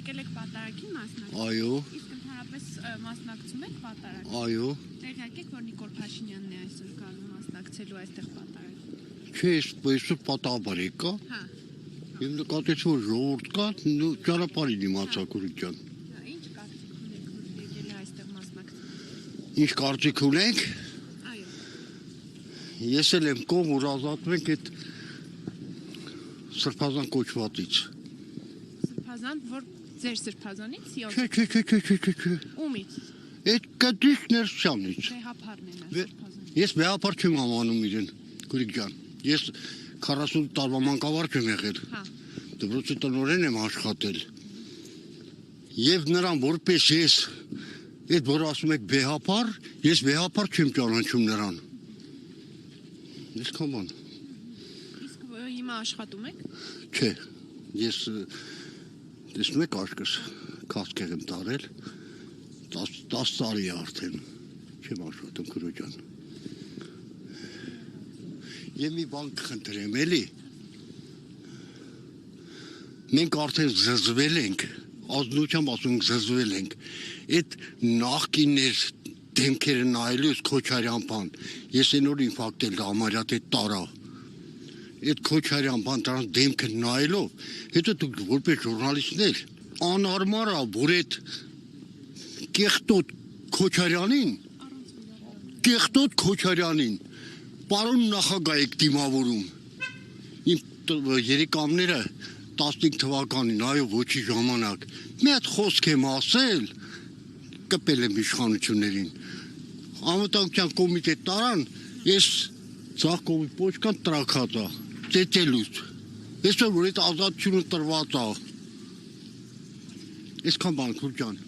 եկել եք պատարագի մասնակցել։ Այո։ Իսկ ընդհանրապես մասնակցում եք պատարագի։ Այո։ Տեղյակ եք, որ Նիկոլ Փաշինյանն է այսօր գալու մասնակցելու այստեղ պատարագի։ Չէ, այսօր պատահաբար եկա։ Հա։ Եվ նկատեցի, որ ժողովուրդ կա, ճանապարհին իմացա Քուրիջան։ Ինչ կարծիք ունեք, որ եկել է այստեղ մասնակցել։ Ինչ կարծիք ունեք։ Այո։ Ես էլ եմ կողմ, որ ազատվենք այդ սրբազան կոչվածից։ Սրբազան, որ ձեր սրբազանից Չէ։ Ումից։ Այդ կդիշ ներսյանից։ Բեհափարն է սրբազան։ Ես բեհափար չեմ անվանում իրեն, Քուրիջան։ Ես 40 տարվա մանկավարժ եմ եղել։ Հա։ Դպրոցի տնօրեն եմ աշխատել։ Եվ նրան որպես ես այդ որ ասում եք բեհափար, ես բեհափար չեմ ճանաչում նրան։ Այսքան բան։ Իսկ հիմա աշխատում եք։ Չէ, ես տեսնում եք աշկս քաղցկեղ եմ տարել 10 տարի արդեն չեմ աշխատում Քուրիջան։ Եվ մի բան կխնդրեմ էլի։ Մենք արդեն զզվել ենք, ազնությամբ ասում ենք զզվել ենք։ Այդ նախկիններ դեմքերը նայելուց Քոչարյան բան։ Ես այն օր ինֆարկտել համարյա թե տարա։ Այդ Քոչարյան բան դրանց դեմքը նայելով, հետո դուք որպես ժուրնալիստներ անարմար է, որ այդ կեղտոտ Քոչարյանին պարոն նախագահ եք դիմավորում։ Իմ երիկամները 15 թվականին, այո, ոչի ժամանակ, մի հատ խոսք եմ ասել, կպել եմ իշխանություններին։ Անվտանգության կոմիտե տարան, ես ձախ կողմի պոչկան տրաքած է, ծեծելուց։ Ես որ այդ ազատությունը տրված է։ Այսքան բան Քուրիջան։